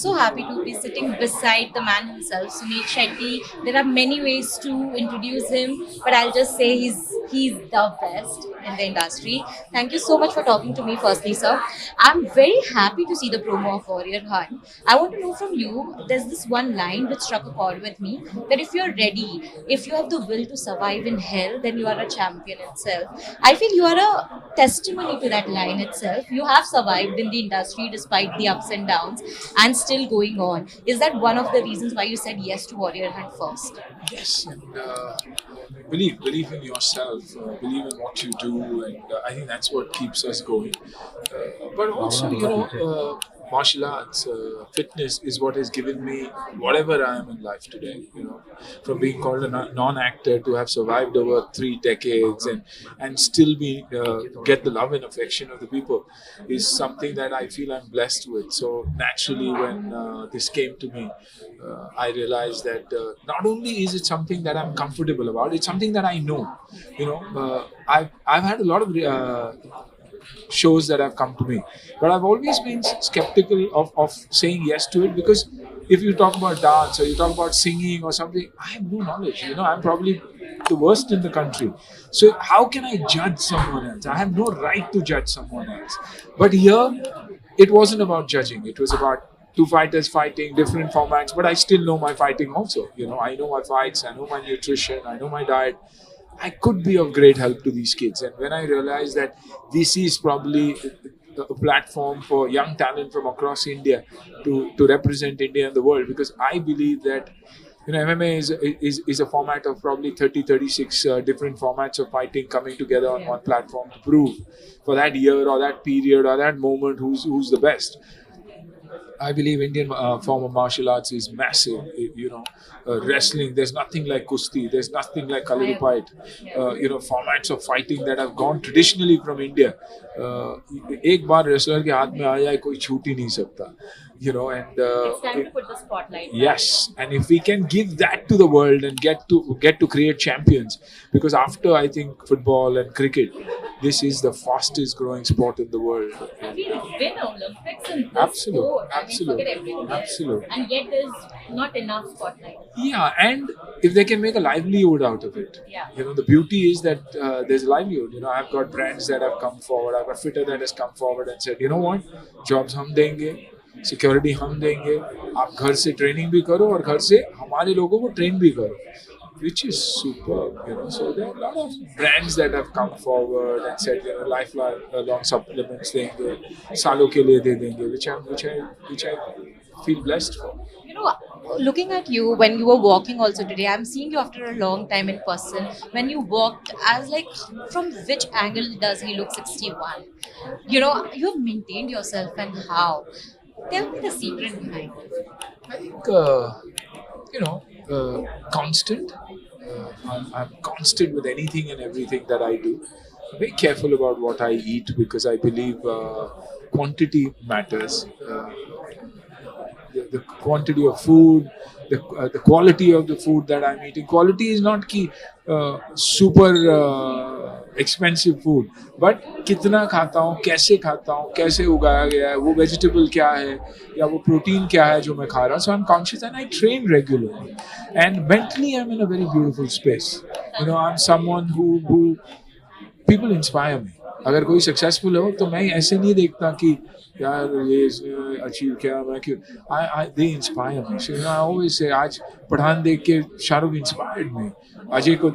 so happy to be sitting beside the man himself, Suniel Shetty. There are many ways to introduce him, but I'll just say he's the best in the industry. Thank you so much for talking to me, firstly, sir. I'm very happy to see the promo of Warrior Hunt. I want to know from you, there's this one line which struck a chord with me that if you're ready, if you have the will to survive in hell, then you are a champion itself. I feel you are a testimony to that line itself. You have survived in the industry despite the ups and downs and still going on. Is that one of the reasons why you said yes to Warrior Hunt first? Yes, and believe in yourself, believe in what you do, and I think that's what keeps us going. But also, martial arts, fitness is what has given me whatever I am in life today. From being called a non-actor to have survived over 3 decades and still be get the love and affection of the people is something that I feel I'm blessed with. So naturally, when this came to me, I realized that not only is it something that I'm comfortable about, it's something that I know. I've had a lot of shows that have come to me, but I've always been skeptical of saying yes to it, because if you talk about dance or you talk about singing or something, I have no knowledge. I'm probably the worst in the country. So how can I judge someone else? I have no right to judge someone else. But here, it wasn't about judging. It was about two fighters fighting different formats, but I still know my fighting also. I know my fights, I know my nutrition, I know my diet. I could be of great help to these kids. And when I realized that this is probably a platform for young talent from across India to represent India in the world, because I believe that MMA is a format of probably 36 different formats of fighting coming together on one platform to prove for that year or that period or that moment who's the best. I believe Indian form of martial arts is massive. Wrestling, there's nothing like kusti, there's nothing like kaliripait. Formats of fighting that have gone traditionally from India. एक बार wrestler के हाथ में आ जाए कोई छूट ही नहीं सकता. And It's time to put the spotlight. yes, and if we can give that to the world and get to create champions, because after I think football and cricket, this is the fastest growing sport in the world. We win Olympics in this Absolute, sport. absolute, Forget everything else. absolute. And yet there's not enough spotlight. Yeah, and if they can make a livelihood out of it, Yeah. the beauty is that there's a livelihood. I've got brands that have come forward. I've got fitter that has come forward and said, you know what, jobs हम देंगे, security हम देंगे, आप घर से training भी करो और घर से हमारे लोगों को ट्रेन भी करो, which is superb. So there are a lot of brands that have come forward and said, lifelong supplements देंगे, सालों के लिए दे देंगे, which I feel blessed for. Looking at you when you were walking also today, I'm seeing you after a long time in person. When you walked, I was like, from which angle does he look 61? You have maintained yourself, and how? Tell me the secret behind it. I think, constant. I'm constant with anything and everything that I do. I'm very careful about what I eat, because I believe quantity matters. The quantity of food, the quality of the food that I'm eating. Quality is not key, super expensive food, but कितना खाता हूँ, कैसे उगाया गया है, वो vegetable क्या है, या वो protein क्या है जो मैं खा रहा हूँ. So I'm conscious and I train regularly, and mentally I'm in a very beautiful space. I'm someone who people inspire me. अगर कोई सक्सेसफुल हो तो मैं ऐसे नहीं देखता कि यार ये इसने अचीव किया, मैं क्यों. They inspire me. So I always say, आज पठान देख के शाहरुख inspired me, अजय को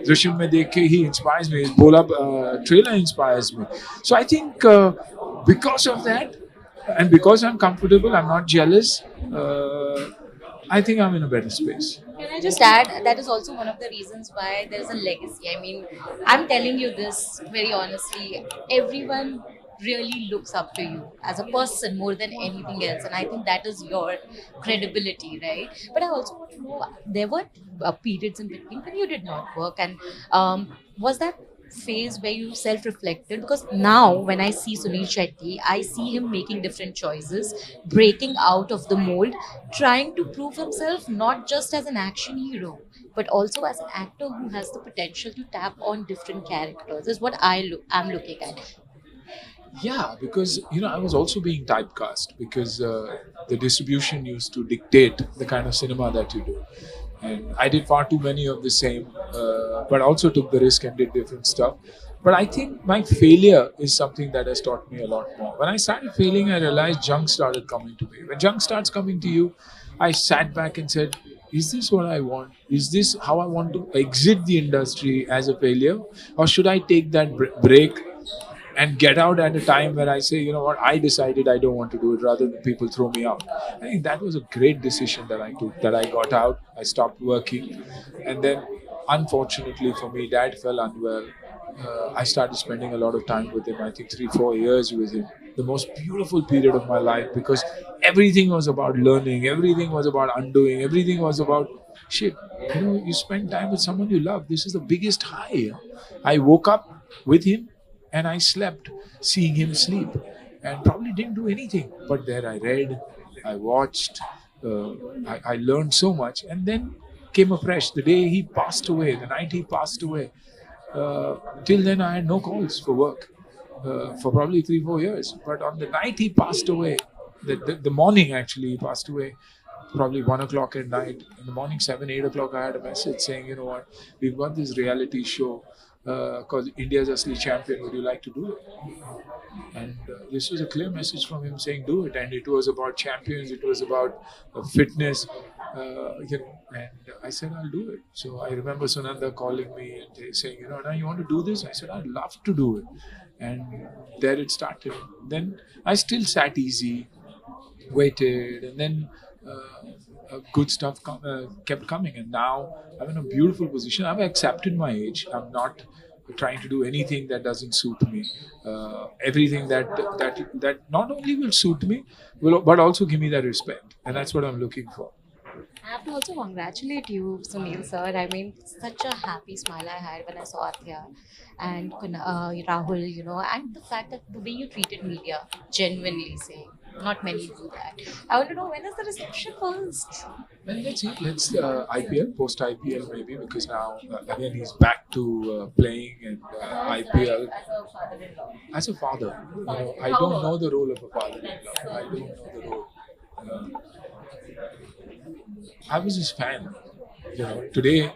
दृश्यम में देख के he inspires me, बोला trailer inspires me. So I think because of that, and because I'm comfortable, I'm not jealous, I think I'm in a better space. Can I just add, that is also one of the reasons why there's a legacy. I mean, I'm telling you this very honestly. Everyone really looks up to you as a person more than anything else, and I think that is your credibility, right? But I also want to know, there were periods in between when you did not work, and was that phase where you self-reflected? Because now when I see Suniel Shetty, I see him making different choices, breaking out of the mold, trying to prove himself not just as an action hero, but also as an actor who has the potential to tap on different characters, is what I'm looking at. Yeah, because I was also being typecast because the distribution used to dictate the kind of cinema that you do, and I did far too many of the same, but also took the risk and did different stuff. But I think my failure is something that has taught me a lot more. When I started failing, I realized junk started coming to me. When junk starts coming to you, I sat back and said, is this what I want? Is this how I want to exit the industry as a failure? Or should I take that break and get out at a time where I say, you know what, I decided I don't want to do it rather than people throw me out. I think that was a great decision that I took, that I got out, I stopped working. And then, unfortunately for me, dad fell unwell. I started spending a lot of time with him, I think 3-4 years with him. The most beautiful period of my life because everything was about learning, everything was about undoing, everything was about shit. You spend time with someone you love. This is the biggest high. I woke up with him and I slept seeing him sleep and probably didn't do anything. But there I read, I watched, I learned so much. And then came afresh. The day he passed away, the night he passed away, till then I had no calls for work for probably 3-4 years. But on the night he passed away, the morning actually he passed away, probably 1 o'clock at night. In the morning, 7-8 o'clock, I had a message saying, you know what, we've got this reality show called India's Asli Champion. Would you like to do it? And this was a clear message from him saying, do it. And it was about champions, it was about fitness. And I said, I'll do it. So I remember Sunanda calling me and saying, now you want to do this? I said, I'd love to do it. And there it started. Then I still sat easy, waited, and then good stuff kept coming. And now I'm in a beautiful position. I've accepted my age. I'm not trying to do anything that doesn't suit me. Everything that not only will suit me, but also give me that respect. And that's what I'm looking for. I have to also congratulate you, Sunil sir. I mean, such a happy smile I had when I saw Athiya and Rahul, and the fact that the way you treated media, genuinely saying, not many do that. I want to know, when is the reception first? Well, let's see. Let's IPL, post IPL maybe, because now again he's back to playing and IPL. As a father, I don't know the role of a father-in-law. I don't know the role. I was his fan. Today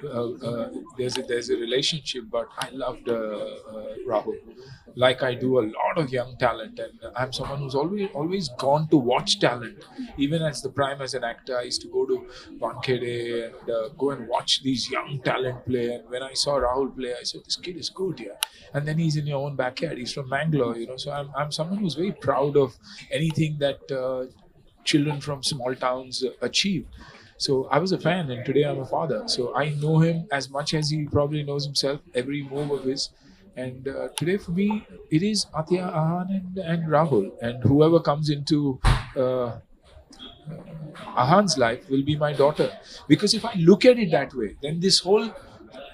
there's a relationship, but I loved Rahul, like I do a lot of young talent, and I'm someone who's always gone to watch talent. Even as the prime as an actor, I used to go to Wankhede and go and watch these young talent play. And when I saw Rahul play, I said, this kid is good, yeah. And then he's in your own backyard. He's from Bangalore, So I'm someone who's very proud of anything that children from small towns achieve. So I was a fan, and today I'm a father. So I know him as much as he probably knows himself, every move of his. And today for me, it is Athiya, Ahan, and Rahul. And whoever comes into Ahan's life will be my daughter. Because if I look at it that way, then this whole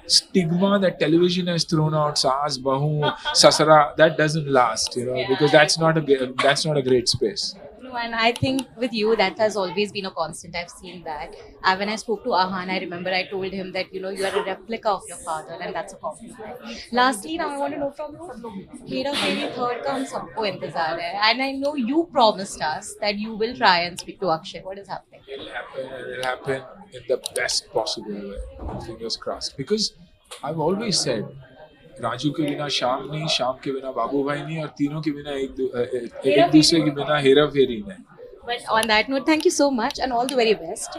stigma that television has thrown out, Saas, Bahu, Sasara, that doesn't last, because that's not a great space. No, and I think with you, that has always been a constant. I've seen that. When I spoke to Ahan, I remember I told him that, you are a replica of your father, and that's a compliment. Lastly, now I want to know from you, Hera Pheri third ka hum sabko intezar hai. And I know you promised us that you will try and speak to Akshay. What is happening? It'll happen, and it'll happen in the best possible way. Fingers crossed. Because I've always said, Raju के बिना शाम नहीं, शाम के बिना बाबू भाई नहीं, और तीनों के बिना एक दूसरे के बिना हेरा फेरी नहीं. But on that note, thank you so much and all the very best.